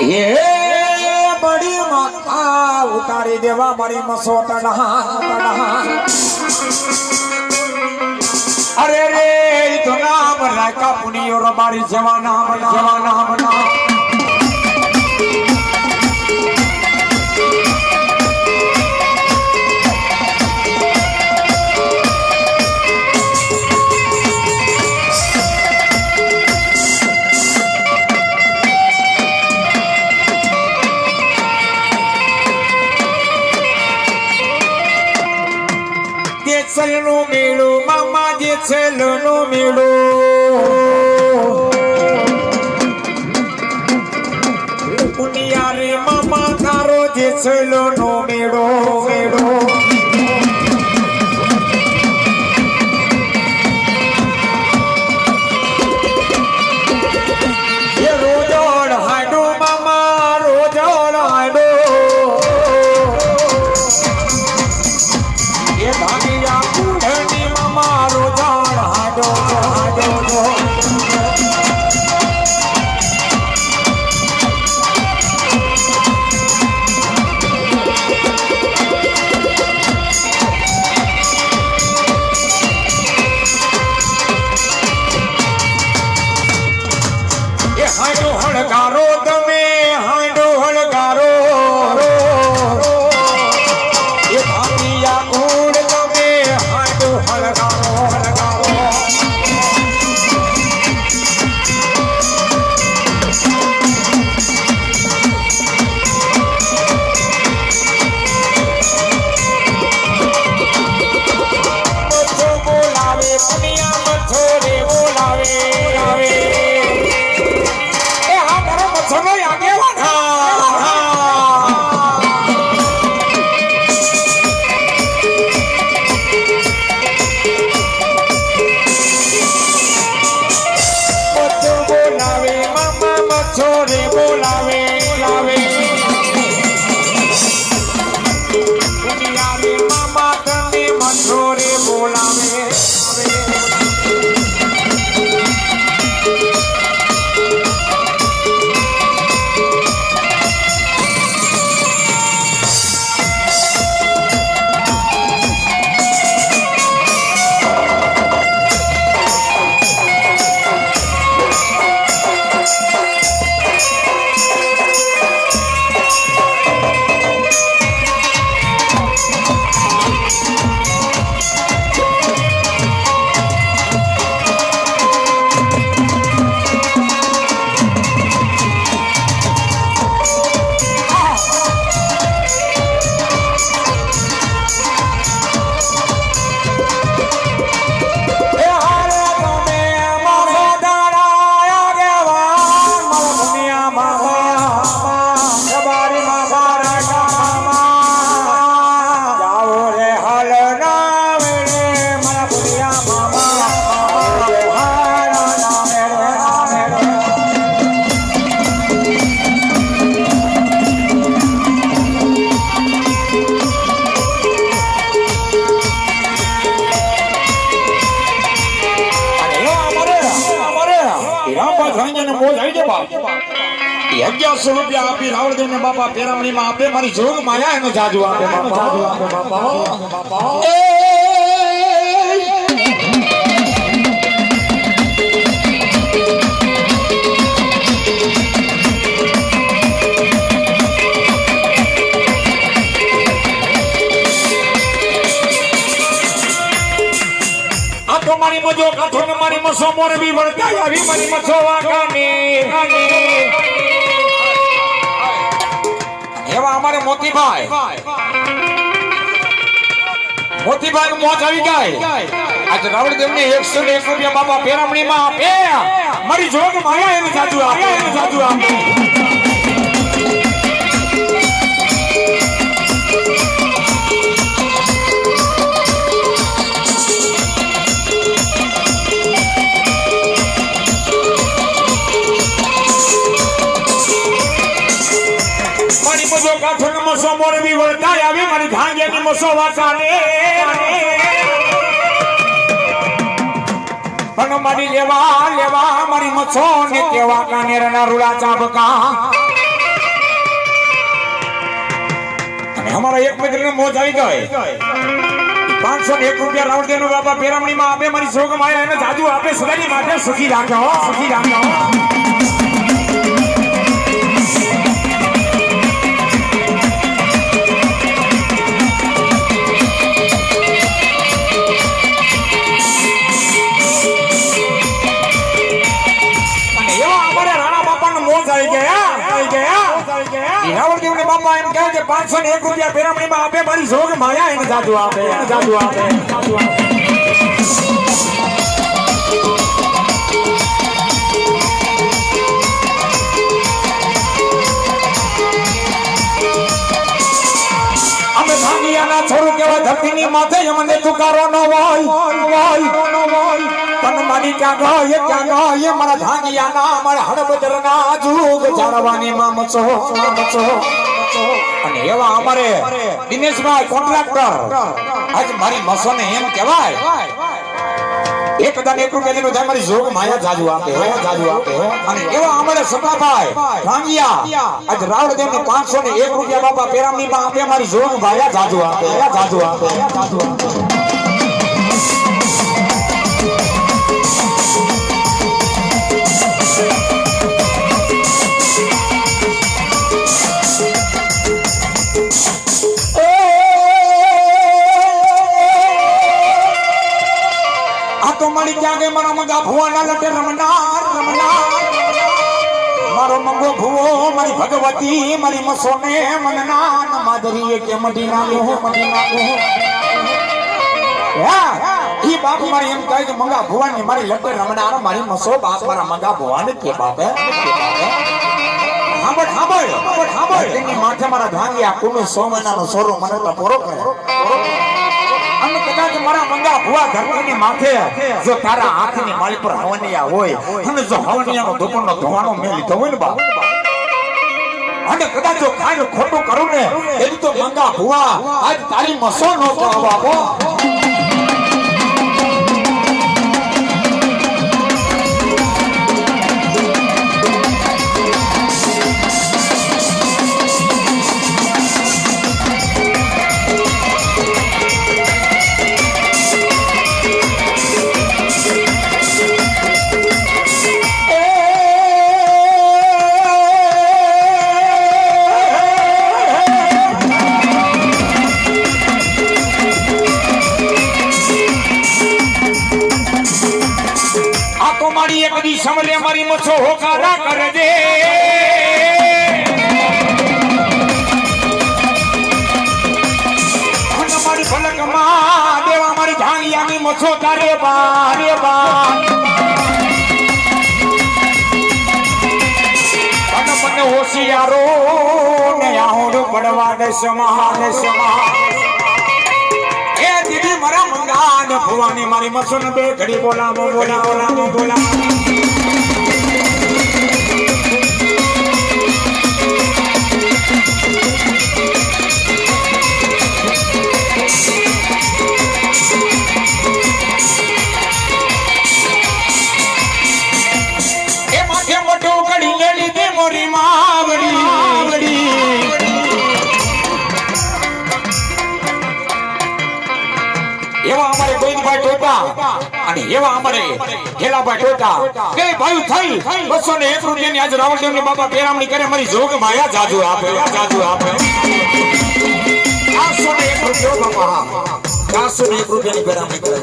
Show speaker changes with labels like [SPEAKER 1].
[SPEAKER 1] ये बड़ी माता उतारी देवा बड़ी मसोतड़ा अरे रे तो नाम राका पुनी और बारी जवाना बना चलनो मेळो मामा जे चलनो मेळो पुनिया रे मामा तारो जे चलनो मेळो ये रोजोड हाडो मामा रोजोड हाडो ये भागिया हड़गारो तमे हांडो हड़गारो ये भागिया कूड़ तमे हांडो हड़गारो मथो बोलावे पुनिया मथो रे बोलावे चलो आगे बढ़ा मच्छो बोलावे मामा मच्छो रे बोलावे दुनिया में मामा तने मच्छो रे बोलावे ₹1100 આપી રાવળદેવ ને બાપા પેરામણી માં આપે મારી જોગ માયા એનો જાજુ આપે બાપા આ તો મારી મજો કાઠો ને મારી મસો મોર બી વળતા આવી મારી મસો વાગાને એવા અમારે મોતીભાઈ નું મોજ આવી ગઈ આજે રાવળદેવ ને ₹101 બાપા પેરામણી માં આપે મારી જોગ માયા એનું જાદુ આપે मजो काठो न मसो मोर भी वळता आवे मारी भांगे नि मसो वाकाने पण मारी लेवा मारी मछो ने केवा काने रना रुला चाबका અમારા એક મિત્રને મોજ આવી ગઈ 501 રૂપિયા રાવણદેવનો બાપા પેરામણીમાં આપે મારી જોગ માયા એને જાદુ આપે સદાની માટે સુખી રાખો સુખી રાખો રાવણદેવને બાપા એમ કહે કે 501 રૂપિયા પેરામણીમાં આપે મારી જોગ માયા એને જાદુ આપે જાદુ આપે અમે ભાંગિયાના છોરું કેવા ધરતીની માથે અમને તુકારો ન હોય તન મારી ક્યાં ગયે મારા ભાંગિયાના મારા હડબદરના જુગ જાળવાની માં મચો અને એવા અમારે દિનેશભાઈ કોન્ટ્રાક્ટર આજ મારી મસોને એમ કહેવાય 1,001 રૂપિયાનો જાય મારી જોગ માયા જાદુ આપે અને એવા અમારે સતાભાઈ ભાંગિયા આજ રાવણદેવને 501 રૂપિયા બાપા પેરામણીમાં આપે મારી જોગ માયા જાદુ આપે મારા મંગા ભુવાના લટે રમનાર મારો મંગો ભુવો મારી ભગવતી મારી મસોને મનના માદરીએ કે મડી નાખો ઈ બાપ મારી એમ કહે કે મંગા ભુવાની મારી લટે રમનાર મારી મસો બાપ મારા મંગા ભુવાને કે બાપે સાંભળ તેની માથે મારા ભાંગ્યા કુનો 100 મહિનાનો સોરો મને તો પૂરો કરે અને કદાચ મારા મંગા ભુવા ધરતીની માથે જો તારા હાથની માળી પર હવનિયા હોય અને જો હવનિયાનો દુપણનો ધોવાનો મે લીધો હોય ને બાપ અને કદાચ જો કાંઈ ખોટું કરું ને એની તો મંગા ભુવા આજ તારી મસો નો તો બાપો સમરે મારી મછો હોકારા કરજે અને મારી ફલકમાં દેવા મારી ભાંગિયાની મછો તારે બા અને મને હોશિયારો ને આહોડું પડવા દે સમા એ દીદી મારા મંગા ને ભુવાની મારી મછો ને બે ઘડી બોલાવો એવા અમારે ગોવિંદભાઈ ટોટા અને એવા અમારે હેલાભાઈ ટોટા બે ભાઈ થઈ 201 રૂપિયાની આજ રાવણદેવને બાપા પેરામણી કરે મારી જોગ માયા જાદુ આપે 401 રૂપિયા બાપા 401 રૂપિયાની પેરામણી કરે